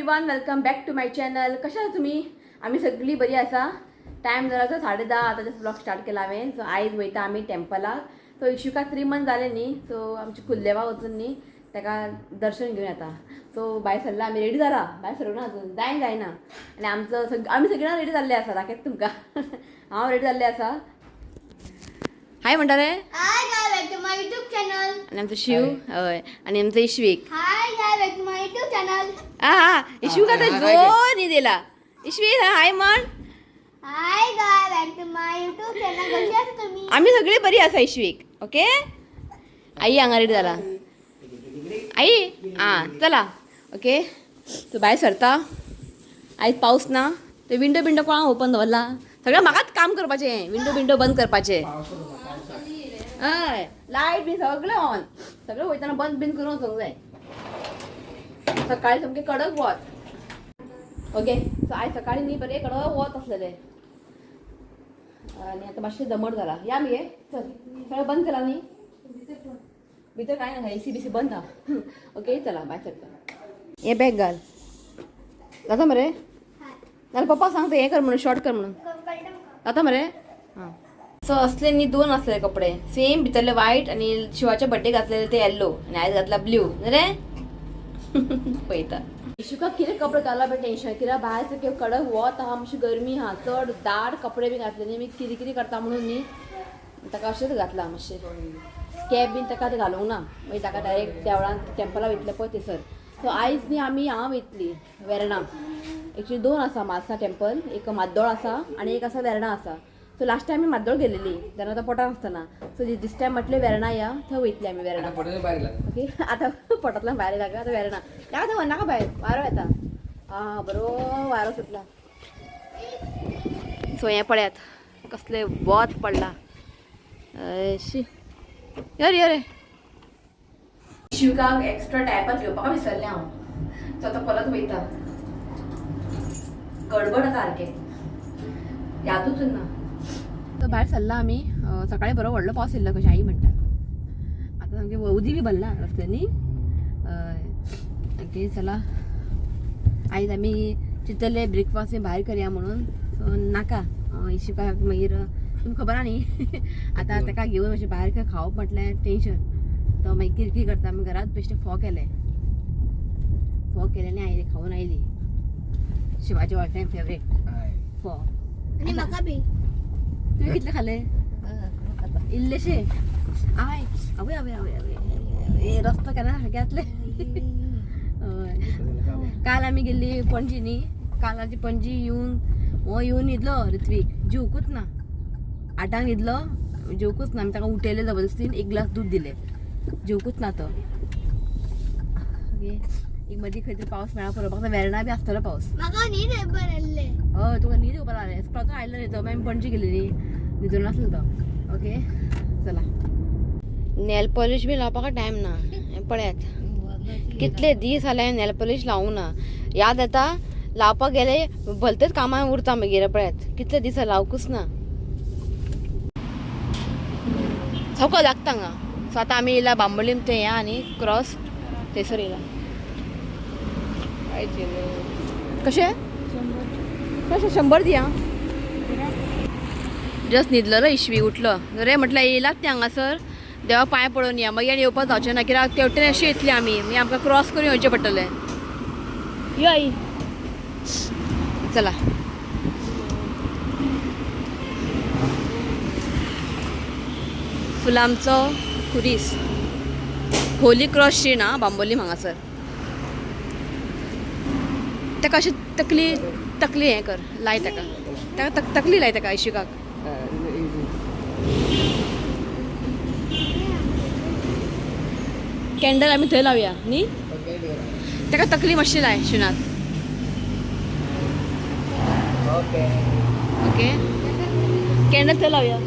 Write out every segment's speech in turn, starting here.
Everyone, welcome back to my channel. कशा आहात तुम्ही? आम्ही सगळी बरी आसा. टायम जरा 10:30 आताच ब्लॉग स्टार्ट केला हांवें. सो आयज वयता आमी टेम्पलाक. सो इशुका 3 मंथ जाले न्ही, सो आमची कुल्लेवा वचून न्ही ताका दर्शन घेवन येता. सो भायर सरला आमी, रेडी जाला. भायर सरूं अजून जायना. आनी आमी सगळी रेडी जाल्ले आसा. दाखयता तुमकां. हांव रेडी जाल्ले आसा. हाय म्हणटा रे. Hi guy welcome to my YouTube channel. आणि आमचं शिव, हय, आणि आमचं Ishvik. Hi guy welcome to my YouTube channel. हा इश्विक आता जोर नी दिला. इश्विक हाय म्हण. Hi guy welcome to my YouTube channel. कशी आहात तुम्ही? आम्ही सगळी बरी आसा इश्विक. ओके. आई हांगा रेडी जाला. आई चला. ओके. तू भायर सरता. आयज पावस ना. ते विंडो कोणा ओपन दवरला. सगळें म्हाकाच काम करपाचें. विंडो बंद करपाचें. हय, लायट बी सगळें ऑन. सगळें वयताना बंद करून वचूंक जाय. सकाळी सामकें कडक वत. ओके. सो आयज सकाळी न्ही बरें कडक वत आसलेलें. आनी आतां मातशें दमट जाला. या मगे चल. सगळें बंद केला न्ही. भितर कांय ना, एसी बीसी बंद आहा. ओके चला भायर सरता. हे बॅग घाल. जाता मरे? नाल्यार पप्पा सांगता हें कर म्हणून, शॉर्ट कर म्हणून. जाता मरे? हां. सो असले न्ही 2 असलेले कपडे. सेम भितरले व्हाईट आणि शिवाच्या बड्डे घातलेले ते येल्लो आणि आयज घातला ब्ल्यू. रे पळयता. इशुका कितें कपडे घाला बे टेंशन. कित्याक भायर सारकें कडक वत आहा, मातशी गरमी आहा. चड दाट कपडे बी घातले न्ही, मी कितें करता म्हणून न्ही ताका अशेंच घातला. मातशें कॅब बीन ताका घालूंक ना. मागीर ताका डायरेक्ट देवळान टेंपला वयतले पळय थंयसर. सो आयज न्ही आमी हांगा वयतली वेर्णा. एक्चुली 2 आसा म्हालसा टेंपल. एक म्हाद्दोळ आसा आनी एक आसा वेर्णा आसा. सो लास्ट टायम आमी म्हाद्दोळ गेलेली तेन्ना आतां पोटान आसतना. सो दिस टायम म्हटलें वेर्णा या. थंय वयतली आमी वेर्णा. ओके. आतां पोटांतल्यान भायर येयला आतां वेर्णा. नाका नाका भायर वारो येता. बरो वारो सुटला. सो हें पळयात कसलें वत पडला. शी यो रे. शिवकाक एक्स्ट्रा टायपात घेवपाक विसरलें हांव. सो आतां परत वयता. गडबड आसा सारकें. यादूच ना. तर भायर सरला आमी. सकाळी बरो व्हडलो पावस येयल्लो कशें आई म्हणटा. आतां सामकें उदी बी भरला रस्त्यांनी. ओके चला. आयज आमी चिंतले ब्रेकफास्ट भायर करया म्हणून. सो नाका. इशुकाक मागीर तुमकां खबर आहा न्ही आतां ताका घेवन मातशें भायर खंय खावप म्हटल्यार टेंशन. तो मागीर किरकिर करता. आमी घरांत बेश्टे फोव केले आनी आयली खावन आयली. शिवाचे ऑल टायम फेवरेट फोव. आणि म्हाका बी. तुवें कितले खाले? इल्लेशे. आय आवय आवय आवय आवय रस्तो केन्ना सारकें काल आमी गेल्ली पणजी न्ही. कालाची पणजी येवन न्हिदलो ऋत्वीक. जेवकूच ना. 8 न्हिदलो, जेवकूच ना. आमी ताका उठयलें जबरदस्तीन. 1 ग्लास दूद दिलें. जेवकूच ना तो. ओके. एक मदीं खंय तरी पावस मेळ्ळा पळोवपाक. वेर्णा बी आसतलो पावस. म्हाका न्हीद येवपाक लागले. हय तुका न्हीद येवपाक लागलें. परतो आयलो न्ही तो. मागीर पणजी गेलेली. न्हिदून नासलो तो. ओके चला. नेल पॉलिश बी लावपाक टायम ना. हें पळयात कितले दीस जाले नेल पॉलिश लावूंक ना. याद येता लावपाक गेले भलतेच कामां उरता मागीर. पळयात कितले दीस लावकूच ना. सगळं लागता हांगा. सो आतां आमी येयला बांबोलीम. थंय या आनी क्रॉस थंयसर येयला. कशें 100 दिया. जस्ट न्हिदलो इश्वी उठलो रे. म्हटल्यार येयलात ते हांगासर देवा पांय पडोवन या. मागीर आनी येवपाक जावचें ना. कित्याक तेवटेन अशें येतली आमी. मागीर आमकां क्रॉस करून येवचें पडटलें. यो आई चला. फुलांचो खुरीस. होली क्रॉस शी ना बांबोलीम हांगासर. ताका अशी तकली हें कर. लाय ताका तकली लाय ताका इशुकाक. कॅन्डल आमी थंय लावया न्ही. ताका तकली मातशी लाय शिवनाथ. ओके. कॅन्डल थंय लावया.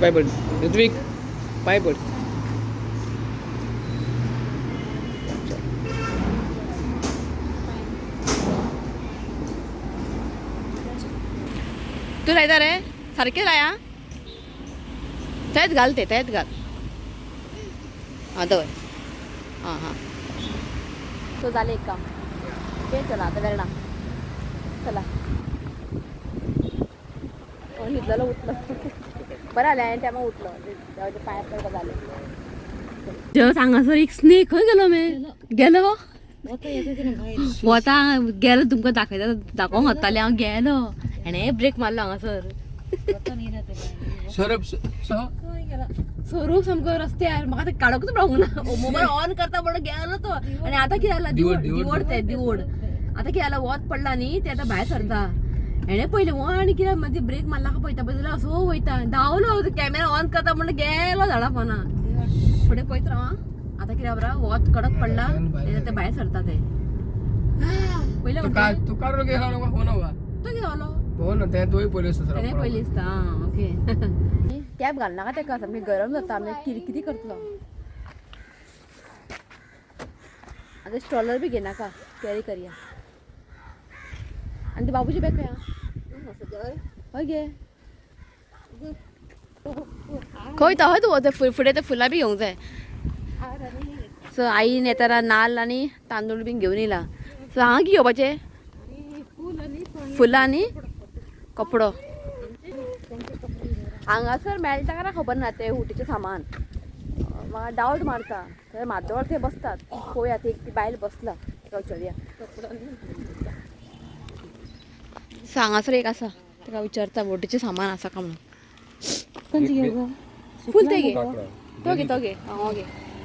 पाय पड ऋत्विक पाय पड. तू राहता रे सारखे राया त्यात घाल ते त्यात घाल हां दवर हां हां तो झाले एक काम ओके चला आता वेरणा चला घेतलेलं उठलं बरं आलं आणि त्यामुळे उठलं त्याच्या पायात पडलं झालं जेव्हा सांगा सर एक स्नेक खंय गेलो मी गेलो वता गेलो तुमकां दाखोवंक वतालें हांव गेलो आनी ब्रेक मारलो हांगासर स्वरूप सामको रस्त्यार म्हाका ते काडोकूच मेळूंक ना मोबायल ऑन करता म्हणून गेलो तो आनी आतां कितें जालां दिवड ते दिवड आतां कितें जालां वत पडला न्ही ते आतां भायर सरता हेणे पयलें वो आनी कितें म्हणजे ब्रेक मारला का पळयता पळय जाल्यार असो वयता धांवलो कॅमेरा ऑन करता म्हणून गेलो झाडा फोना फुडें पळयत राव आतां कितें खबर वत कडक पडला ते भायर सरता ते पयलें तो कितें जालो तेणे पयलीं दिसता ओके कॅब घाल नाका तेका सामकें गरम जाता आमी किरकिरी करतलो आतां स्ट्रॉलर बी घेनाका कॅरी करया आनी ते बाबूची बॅग खंय हय गे खंय तो हय तूं फुडें ते फुलां बी घेवंक जाय सो आईन येताना नाल्ल आनी तांदूळ बीन घेवन येयला सो हांगा कितें घेवपाचें फुलां आनी कपडो हांगासर मेळटा काय ना खबर ना ते हुटीचें सामान म्हाका डावट मारता थंय म्हादोळ थंय बसतात पळोवया ती बायल बसला तेका विचारया सो हांगासर एक आसा तेका विचारता हुटीचें सामान आसा काय म्हणून खंयची घेवं फूल ते घे तो घे हो घे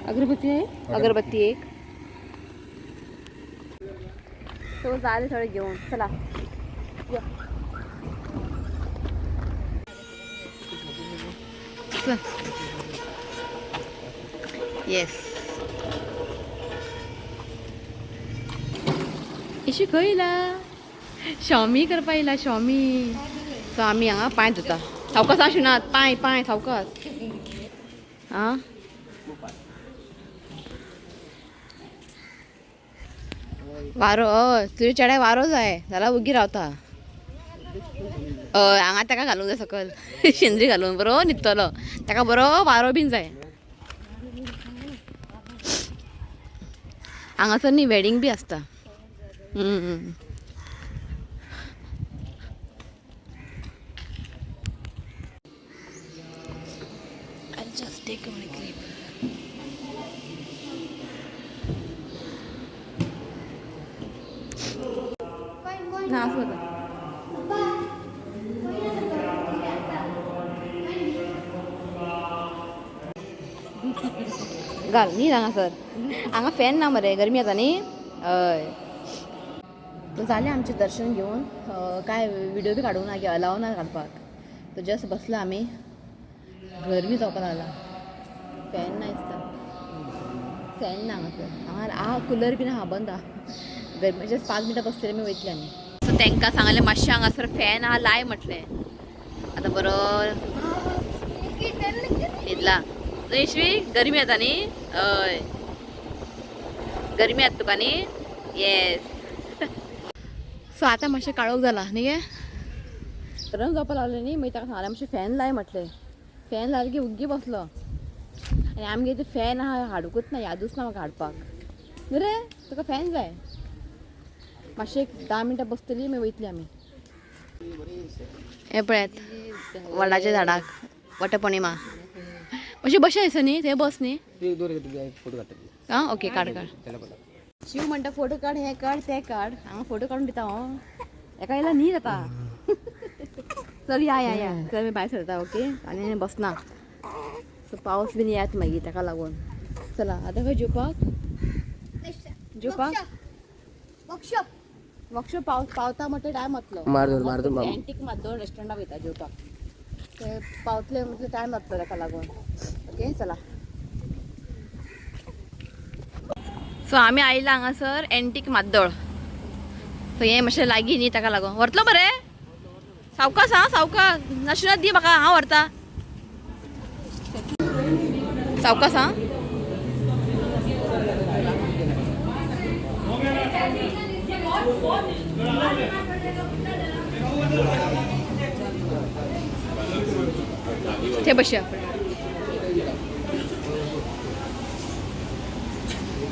अगरबत्ती एक तो जाले थोडे घेवन चला या येस इशू खंय येयला शॉमी करपा येयला शॉमी सो आमी हांगा पांय धुता सावकास आशुनात पांय सावकास आं वारो हय तुज्या चेड्याक वारो जाय जाल्यार उगी रावता हय हांगा ताका घालूंक जाय सकयल शेंद्री घालून बरो न्हिदतलो ताका बरो वारो बीन जाय हांगासर न्ही वेडींग बी आसता just take a clip. ना असं होतं घाल न्ही हांगासर हांगा फॅन ना मरे गरमी येता न्ही हय तो जालें आमचें दर्शन घेवन काय व्हिडिओ बी काडूंक ना की अलाव ना काडपाक तो जस्ट बसलो आमी गरमी जावपाक लागला फॅन ना दिसता फॅन ना हांगासर हांगा कुलर बीन आहा बंद आहा गरमेचे 5 मिनटां बसतले आमी वयतले आमी सो तांकां सांगलें मातशें हांगासर फॅन आहा लाय म्हटलें आतां बरो न्हिदला यशवी गरमी येता न्ही हय गरमी येता तुका न्ही येस सो आतां मातशें काळोख जाला न्ही गे गरम जावपाक लागलें न्ही मागीर ताका सांगलें मातशें फॅन लाय म्हटलें फॅन लायले की उग्गी बसलो आनी आमगे ते फॅन आहा हाडूकूच ना यादूच ना म्हाका हाडपाक न्ही रे तुका फॅन जाय मातशें 10 मिनटां बसतली मागीर वयतली आमी हे पळयात वडाच्या झाडाक वटपौर्णिमा अशें बशें आसा न्ही थंय बस न्ही आं ओके काड शिव म्हणटा फोटो काड हे काड ते काड हांगा फोटो काडून दिता हांव हेका येयला न्ही जाता चल या चल आमी भायर सरता ओके आनी बसना सो पावस बीन येत मागीर ताका लागून चला आतां खंय जेवपाक वर्कशॉप पावता म्हटल्यार टायम वतलो एंटीक माद्दोळ रेस्टॉरंटाक वयता जेवपाक ते पावतले म्हटल्यार टायम जातलो ताका लागून ओके चला सो आमी आयला हांगासर एंटीक माद्दोळ सो हें मातशें लागीं न्ही ताका लागून व्हरतलो मरे सावकास हां सावकास नाशिनात दी म्हाका हांव व्हरता सावकास हां ते बसया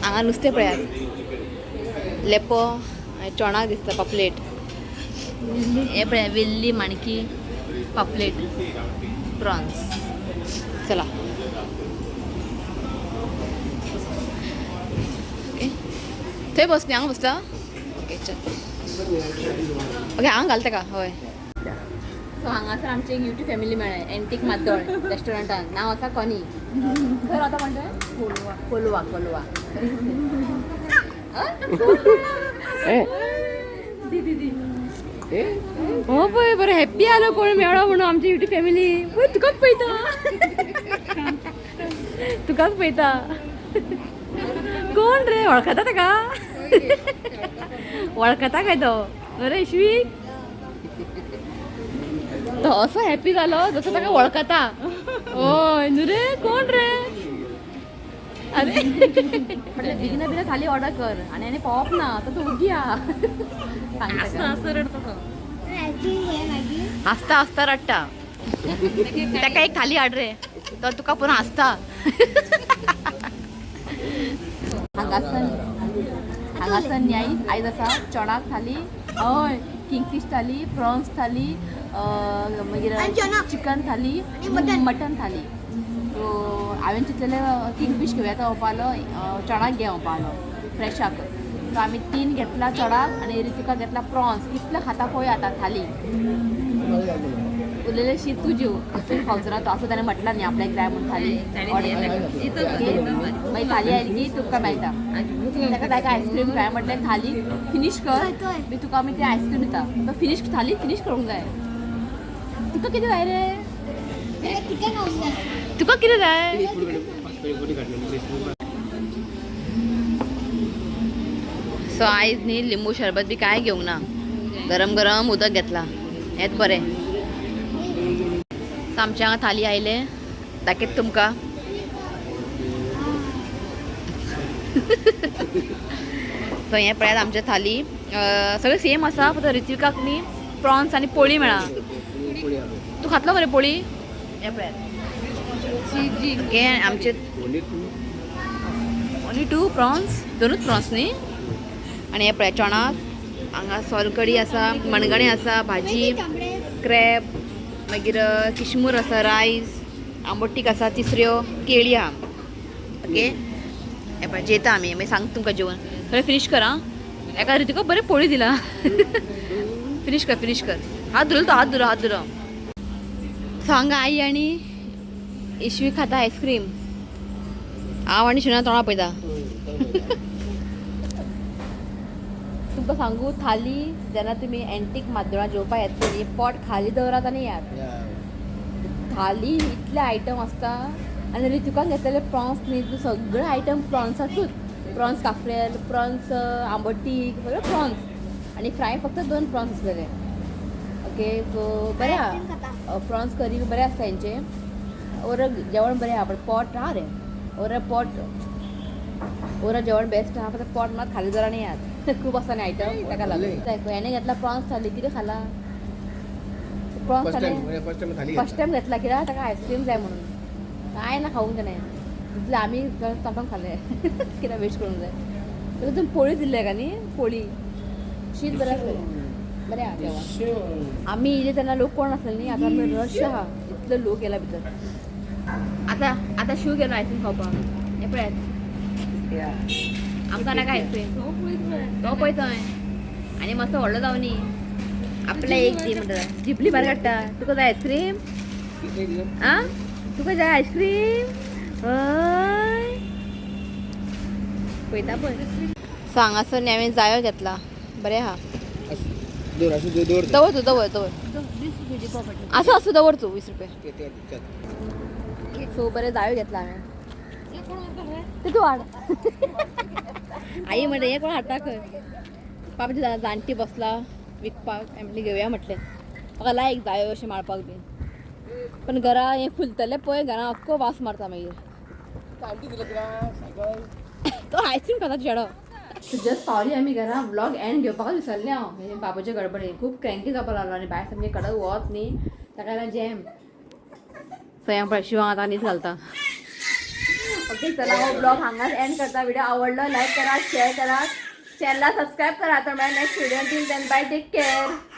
हांगा नुस्तें पळयात लेपो आनी चोणाक दिसता पापलेट हे पळया वेल्ली माणकी पापलेट प्रॉन्स चला ओके थंय बस न्ही हांगा बसता ओके चल ओके हांगा घालता का हय सो हांगासर आमची एक युट्यूब फॅमिली मेळ्ळें एंटीक माद्दोळ रेस्टॉरंटान नांव आसा कॉनी खंय रावता म्हणटा कोलवा कोलवा हो पळय बरें हॅप्पी आलो कोण मेळ्ळो म्हणून आमची युट्यूब फॅमिली पळय तुकाच पळयता तुकाच पळयता कोण रे वळखता ताका वळखता काय तो अरे इश्वी तो असो हॅप्पी जालो जसो ताका वळखता ओय न्हू रे कोण रे अरे बिगिना बिना खाली ऑर्डर कर आणि आनी पावप ना तो तूं उगी हसता हसता रडटा ताका एक थाली हाड रे तो तुका पुरो हसता हांगासन न्याय आयज आसा चणाक थाली हय किंगफीश थाली प्रॉन्स थाली मागीर चिकन थाली मटन थाली सो हांवें चिंतलेलें किंगफीश घेवया तो वपालो चणाक घे वपालो फ्रेशाक सो आमी 3 घेतला चणाक आनी रितिका घेतला प्रॉन्स कितले खाता पळय आतां थाली उरलेले शीत तूं जेव खावचो तो असो ताणें म्हटलां न्ही आपल्याक जाय म्हणून थाली मागीर थाली आयली की तुका मेळटा ताका ताका आयस्क्रीम काय म्हटलें थाली फिनीश कर मागीर तुका आमी ती आयस्क्रीम दिता तो फिनीश थाली फिनीश करूंक जाय तुका कितें जाय रे तुका कितें जाय सो आयज न्ही लिंबू शरबत बी कांय घेवंक ना गरम गरम उदक घेतला हेंच बरें सो आमच्या हांगा थाली आयले दाखयत तुमकां सो हें पळयात आमचे थाली सगळें सेम आसा फक्त रित्विकाक न्ही प्रॉन्स आनी पोळी मेळ्ळा तूं खातलो मरे पोळी हें पळयात ओके आमचे ओन्ली 2 प्रॉन्स दोनूच प्रॉन्स न्ही आनी हे पळय चणाक हांगा सोलकडी आसा मणगणें आसा भाजी क्रॅब मागीर किशमूर आसा रायस आंबोटीक आसा तिसऱ्यो केळी आहा ओके हे पळय जेता आमी मागीर सांगता तुमकां जेवण थंय फिनीश कर आं एका रितीको बरें पोळी दिला फिनीश कर हात धुलो सो हांगा आई आनी इश्वी खाता आयस्क्रीम हांव आनी शिवना तोंडा पळयता तुमकां सांगू थाली जेन्ना तुमी एंटीक माद्दोळां जेवपाक येतली न्ही पोट खाली दवरात आनी यात थाली इतले आयटम आसता आनी रितुकान घेतलेले प्रॉन्स न्ही सगळे आयटम प्रॉन्साचूच प्रॉन्स काफ्रेल प्रॉन्स आंबटीक सगळे प्रॉन्स आनी फ्राय फक्त 2 प्रॉन्स आसलेले ओके सो बरें आहा प्रॉन्स करी बरें आसता हेंचे ओर जेवण बरें आहा पण पोट आहा रे ओर जेवण बेस्ट आहा फक्त पोट मात खाली दवरा आनी यात खूब आसता न्ही आयटम ताका लागून हेणें घेतला प्रॉन्स थाली कितें खाला प्रॉन्स थाली फर्स्ट टायम घेतला कित्याक ताका आयस्क्रीम जाय म्हणून काय ना खाऊंक जाय तितले आमी तांकां खाले कित्याक वेस्ट करूंक जाय तर तुमी पोळी दिल्ले का न्ही पोळी शीत बरें आसलें बरें आहा जेवण आमी इले तेन्ना लोक कोण आसले न्ही आतां आमी रश आहा इतले लोक येला भितर आतां शू गेलो आयस्क्रीम खावपाक हें पळयात आमकां नाका आयस्क्रीम तो पळय थंय आनी मातसो व्हडलो जावं न्ही आपल्या एक दी म्हणटा जिपली भायर काडटा तुका जाय आयस्क्रीम आं तुका जाय आयस्क्रीम हय पळयता पळय सो हांगासर न्ही हांवें जायो घेतला बरें आहा दवर आसूं दवर तूं 20 रुपया सो बरें जायो घेतला हांवें ते तूं हाड आई म्हणटा हें कोण हाडटा खंय पापची जाणटी बसला विकपाक हांवें म्हणलें घेवया म्हटलें म्हाका लायक जायो अशें माळपाक बी पण घरा हें फुलतलें पळय घरा अक्को वास मारता मागीर तो आयस्क्रीम खाता चेडो जस्ट पावली आमी घरा व्लॉग एंड घेवपाकच विसरलें हांव म्हणजे बाबूचे गडबडीन खूब क्रँकी जावपाक लागलो आनी भायर सामकें कडक वत न्ही ताका लागून जॅम सयांग शिवांग आता न्हीच घालता. ओके चला हो ब्लॉग हांगाच एंड करता. व्हिडिओ आवडलो लाईक करा, शेअर करा, चॅनलला सबस्क्राईब करा. तर मला next video till then bye, take care.